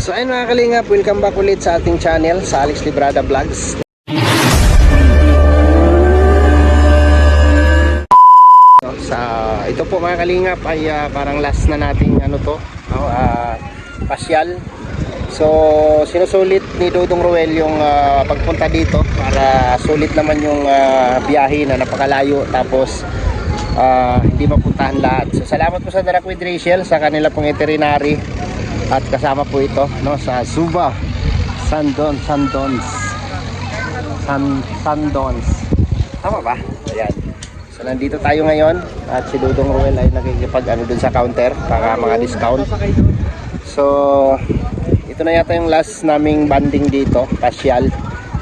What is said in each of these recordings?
So ayun mga kalingap, welcome back ulit sa ating channel, sa Alex Librada Vlogs. Ito po mga kalingap ay parang last na nating pasyal. So sinusulit ni Dodong Roel yung pagpunta dito para sulit naman yung biyahe na napakalayo, tapos hindi mapuntahan lahat. So salamat po sa Darak with Rachel sa kanila pong itinerary. At kasama po ito sa Suba Sandons. Tama ba? Ayan. So nandito tayo ngayon at si Dodong Roel ay nakikipag dun sa counter para mga discount. So ito na yata yung last naming banding dito, pasyal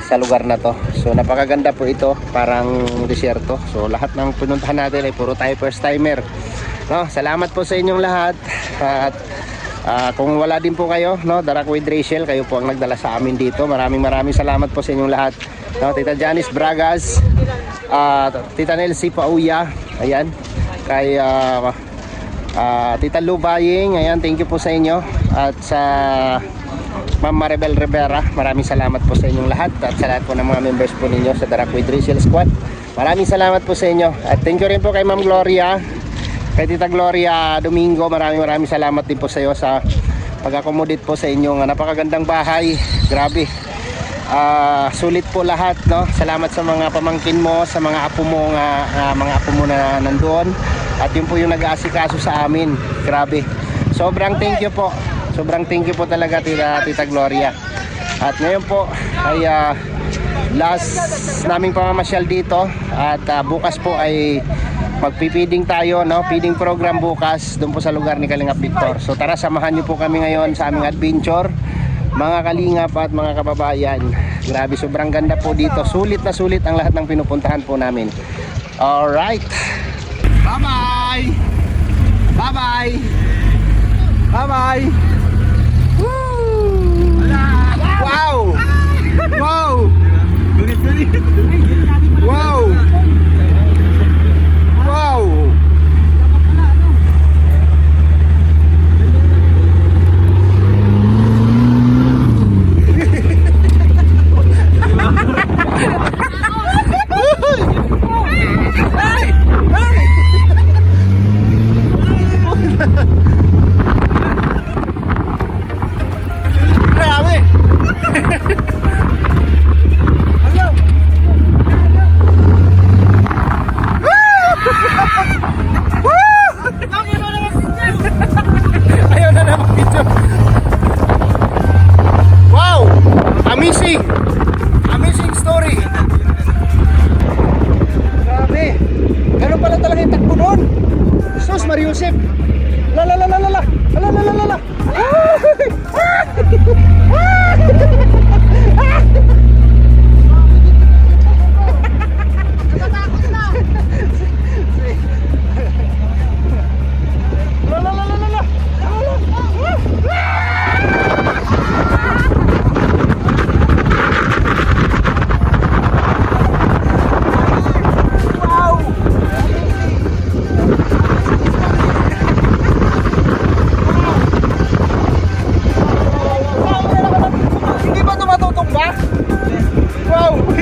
sa lugar na to. So napakaganda po ito, parang desierto. So lahat ng pinuntahan natin ay puro tayo first timer. Salamat po sa inyong lahat. At kung wala din po kayo, Darak with Rachel, kayo po ang nagdala sa amin dito. Maraming salamat po sa inyong lahat. Tita Janice Bragas, Tita Nelsie Pauya, ayan, kay Tita Lou Baying, ayan, thank you po sa inyo. At sa Ma'am Maribel Rivera, maraming salamat po sa inyong lahat. At sa lahat po ng mga members po ninyo sa Darak with Rachel Squad, maraming salamat po sa inyo. At thank you rin po kay Ma'am Gloria, kay Tita Gloria Domingo, maraming salamat din po sa iyo sa pag-accommodate po sa inyong napakagandang bahay. Grabe, sulit po lahat, Salamat sa mga pamangkin mo, sa mga apo mo na nandoon, at yun po yung nag-aasikaso sa amin. Grabe, sobrang thank you po, talaga Tita Gloria. At ngayon po ay last naming pamamasyal dito, at bukas po ay magpipiding tayo, feeding program bukas doon po sa lugar ni Kalingap Victor. So tara, samahan niyo po kami ngayon sa aming adventure, mga kalingap at mga kababayan. Grabe, sobrang ganda po dito. Sulit na sulit ang lahat ng pinupuntahan po namin. Alright, bye bye, bye bye, bye bye. Wow, wow, wow, wow. Grabe. Ayaw na naman dito. Wow, amazing story. Grabe, ganun pala talaga yung takbo doon. Sus Mariusip, la la la la la la la la la la.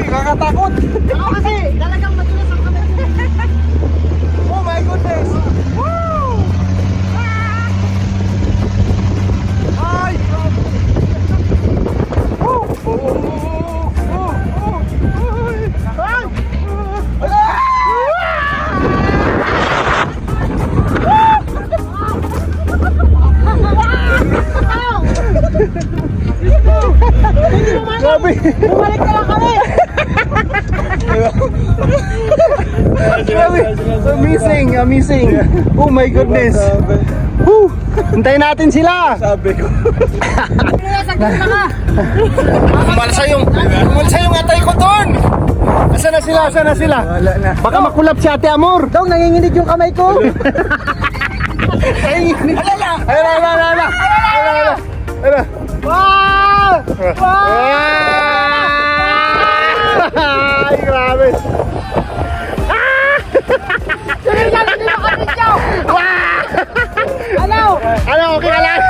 Nakakatakot. Ako kasi talagang matulas ang kamay ko. Oh my goodness. Woo! Ay! Woo! Ay! Grabe! Bumalik na lang kami! Grabe! Amazing! Oh my goodness! Woo! Hintayin natin sila! Sabi ko. Umalsa yung atay ko doon! Asa na sila? Wala na. Baka makulap si Ate Amor! Dong, nanginginig yung kamay ko! Nanginginig! Ala! Wow! Ay, grabe! Ano? Okay ka lang?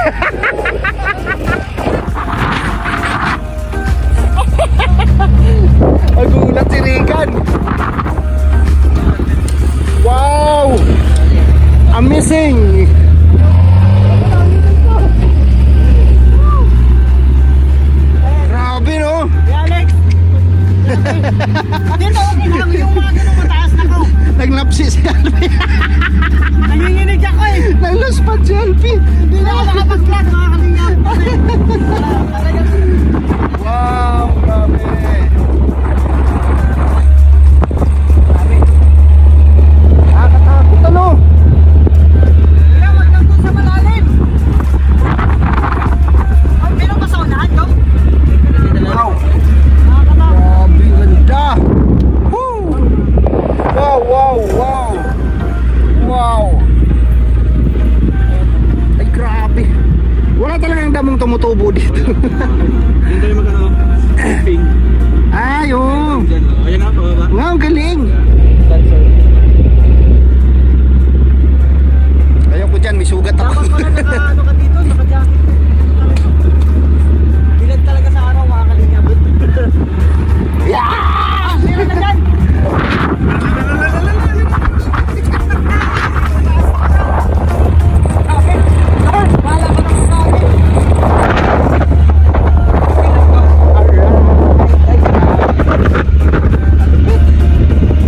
umuubo dito. Yung tayo mag-ano, ping. Ay, oo. Diyan, oh. Ayan nga, pababa. Nga, ang galing. Ayaw ko dyan, may sugat ako. Dapat pala naka-ano ka dito, naka-jacket. Bilad talaga sa araw, makakalingabot. Yeah! Sira na dyan! Wala ka nang sabi.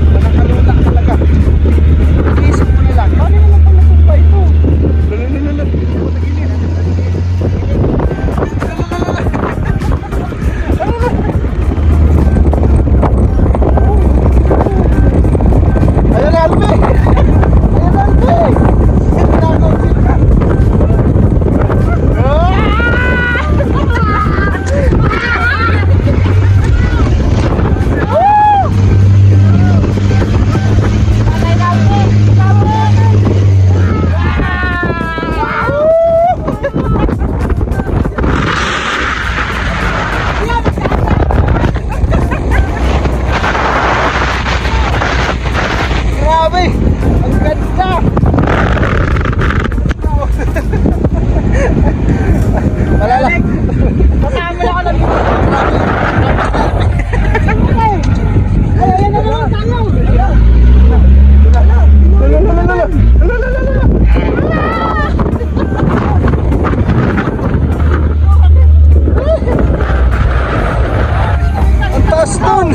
Nakakalula talaga. Iisip mo na lang. Paano naman pala itong pa ito? Lalalala. Ako sa gilid. Ayan na, Alpe! Ayan na, Alpe! Grabe! Ang ganda! Malala! Kasama lang ako lang dito. Ay, ayan na naman tayo. Ang taas nun!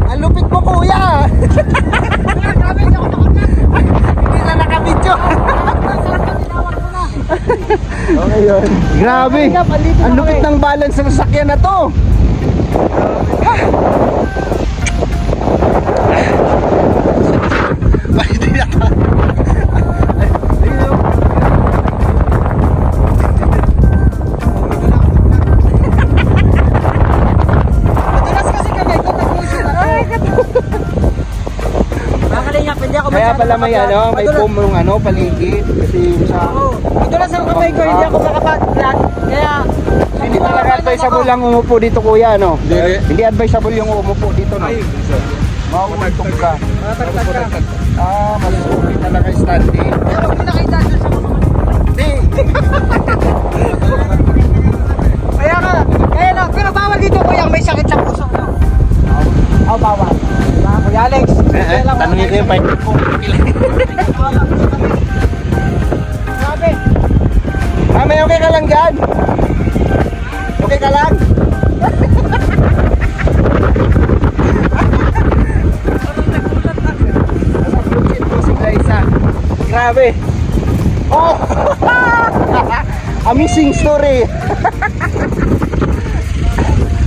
Ang lupit mo, kuya! Hindi na nakabidyo. Okay yun. Grabe! Ang lupit ng balance ng sasakyan na to! Hindi na to. Madalas kasi kami, ito nag-uusap ako. Makalingap, hindi ako Kaya pala may makapag- ano, may Madulas- foam ng ano, paligid. Kasi sa... Oo. Madulas ang kamay ko, hindi ako makapag-flat. Kaya, Hindi talaga advisable lang umupo dito, kuya, no? Hindi. Hindi advisable yung umupo dito, no? Mauuntog ka. Matagtag ka. Mas okay talaga standing. Pero hindi nakita doon sa mga... Hindi! Kaya lang, pero bawal dito kuya, may sakit sa puso nyo. Oh, bawal. Diba, Kuya Alex? Kaya lang, Tanungin ko yung pipe ko. Grabe. May okay ka lang dyan? Okay ka lang? Grabe. Oh! Amazing story.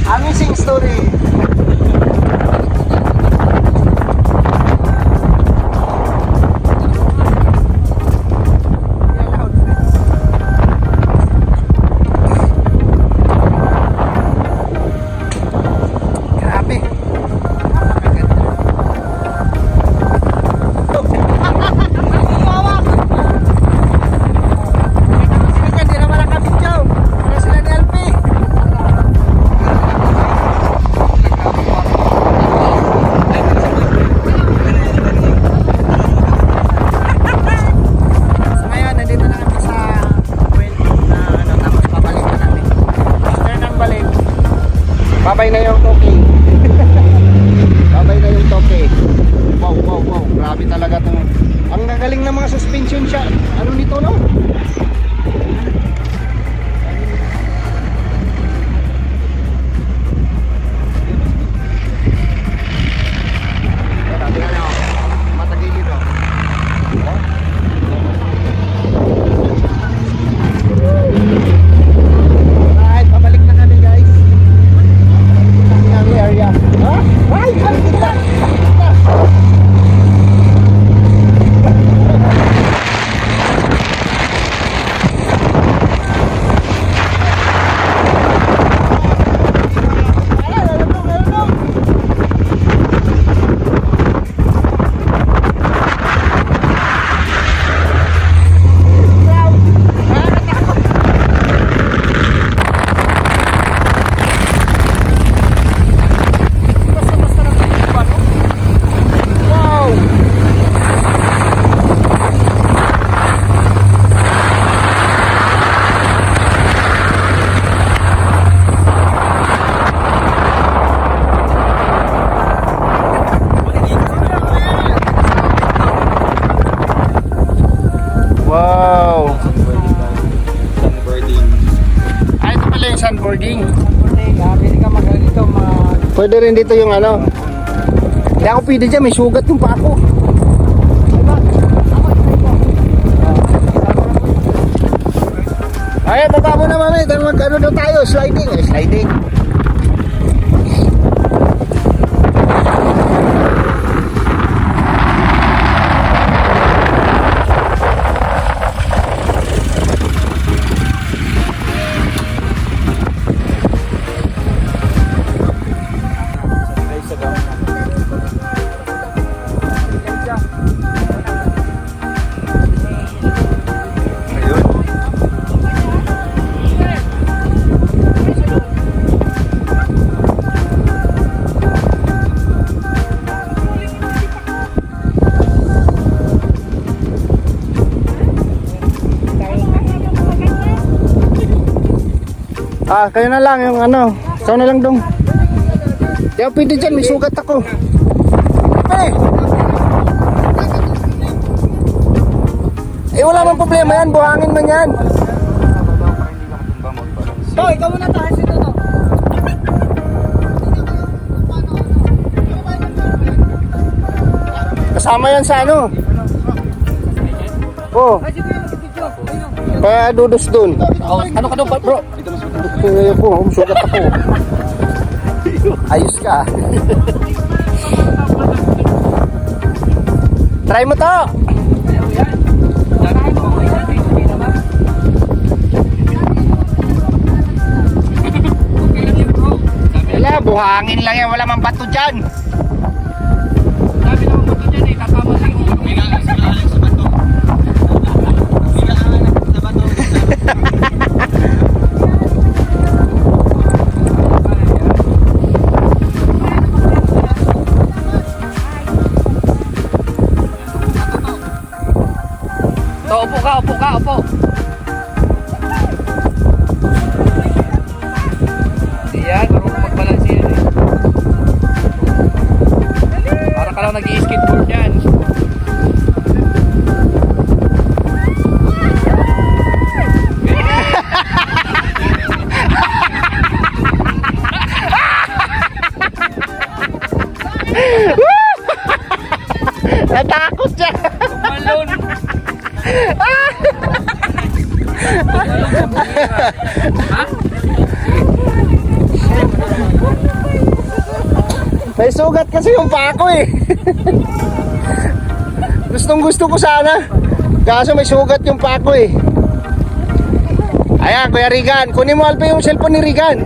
Amazing story. Grabe. sandboarding. Pwede ka dito mga... Pwede rin dito yung ano. Hindi ako pwede dyan, may sugat yung pa ako. Ay, baba mo na mami. Mag-ano daw tayo, sliding. Ay, sliding. Kayo na lang yung ano. Ikaw na lang dong. Di ako pwede dyan, may sugat ako. Wala mang problema yan, buhangin man yan. Ikaw muna tayo sito to. Kasama yan sa ano. Oh, Ay, sige yung video. kaya dudos dun. Ano ka doon bro? Kaya ko, sugat ako. Ayos ka. Try mo to. Wala, buhangin lang yan. Wala mang bato dyan. Upo. Yan, marunong magbalanse yan eh. Para ka lang nag-i-skateboard yan. Natakot siya. Tumalon. May sugat kasi yung pako eh. Gustong gusto ko sana. Kaso may sugat yung pako eh. Ayan, Kuya Rigan. Kunin mo Alpe yung cellphone ni Rigan.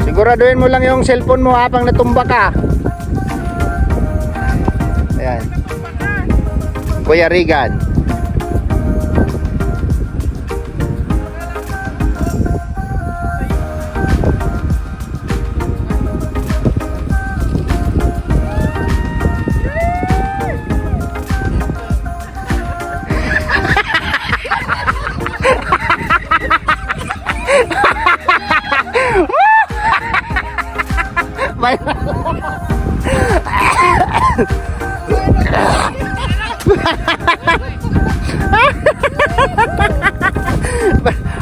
Siguraduhin mo lang yung cellphone mo habang natumba ka. Ayan. Kuya Rigan.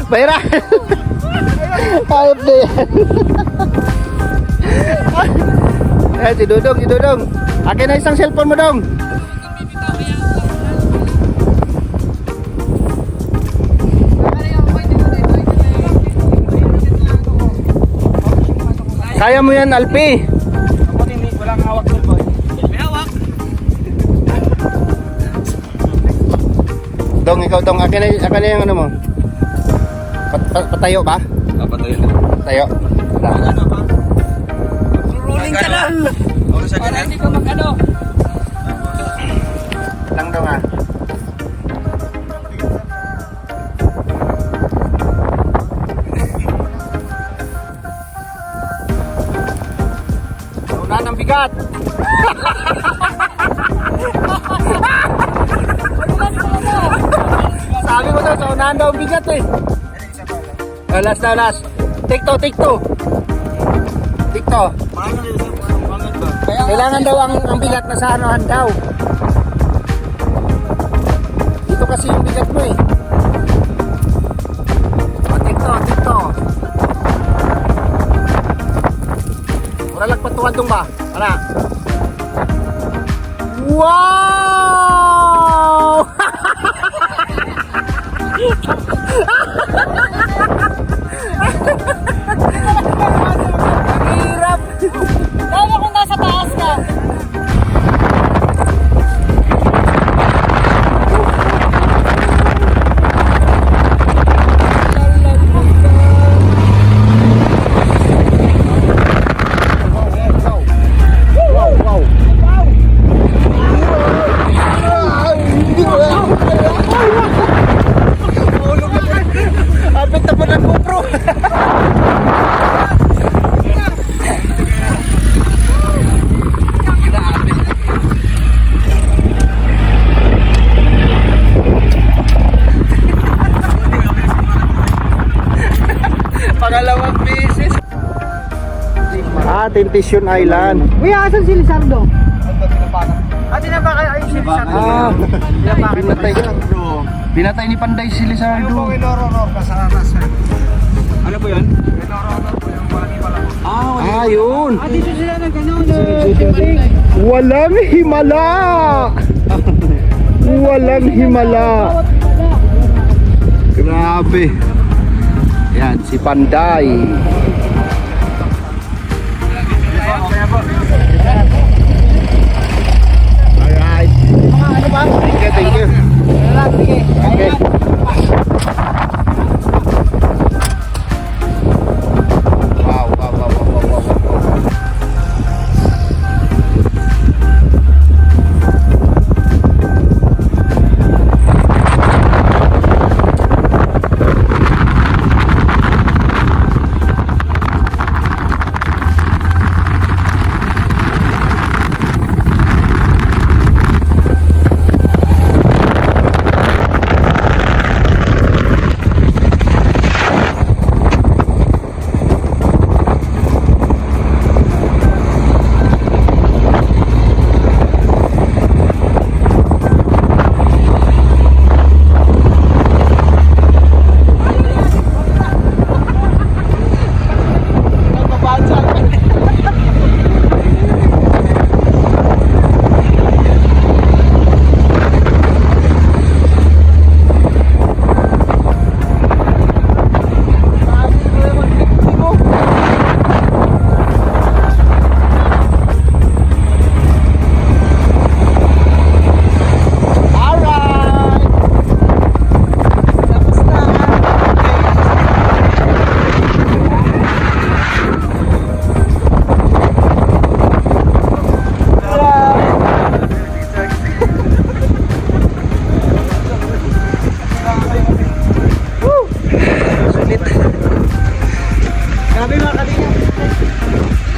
Bayra. Ayop na yan. Si Dudong. Akin na isang cellphone mo, Dong. Kaya mo yan, Alpi. Walang hawak doon boy. May hawak. Dong, ikaw Dong. Akin na yung ano mo. Patayo ba? Patayo na. Tayo. Ano pa? Rolling ka lang. Para hindi ka mag-ano. Lang Dong ah. Unahan ng bigat. Sabi ko daw, sa unahan daw ang bigat eh. Last. Take two. Take two. Kailangan daw ang bigat na sa anuhan daw. Dito kasi yung bigat mo eh. Take two. Mura lang patuwan tong ba? Para. Wow! Hirap! Lalo kung nasa taas ka. Wow! Abit na po ng GoPro! Pangalawang beses. Tentacion Island. Kuya, asan si Lizardo? Tinapaka ay si Lizardo. Pinatay ni Panday si Lizardo. Ano po yun? Yun. Dito sila ng gano'n. Walang himala. Walang himala. Grabe. Yan, si Panday. Alright. Ano ba? Thank you. Sige. Okay. Wow.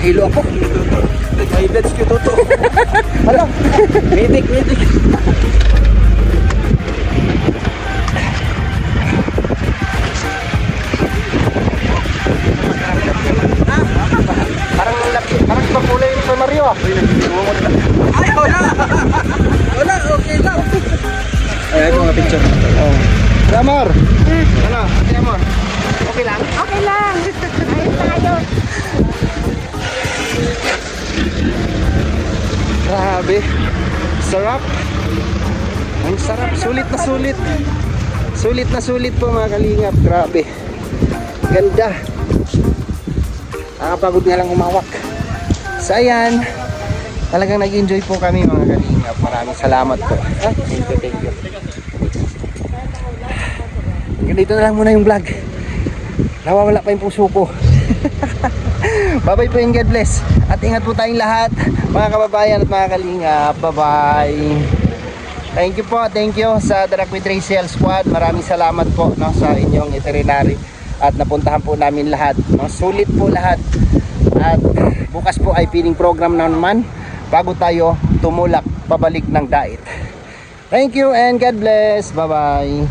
Hilo ako. May blades ko toto. Hala. Medic. Parang makulay yung San Mario ah. Ay, wala, okay lang. Ay, ito mga picture. Oh. Ramar. Ano? Ate Amor. Okay lang? Okay lang. Ayos tayo. Grabe. Sarap. Ang sarap. Sulit na sulit. Sulit na sulit po mga kalingap. Grabe. Ganda. Nakapagod nga lang humawak. So ayan. Talagang nag-enjoy po kami mga kalingap. Maraming salamat po. Thank you. Ganito na lang muna yung vlog. Nawawala pa yung puso ko. Bye-bye po and God bless. At ingat po tayong lahat, mga kababayan at mga kalingap. Bye-bye. Thank you sa The Rock with Raciel Squad. Maraming salamat po sa inyong itinerary. At napuntahan po namin lahat. Sulit po lahat. At bukas po ay feeding program na naman bago tayo tumulak pabalik ng Dait. Thank you and God bless. Bye-bye.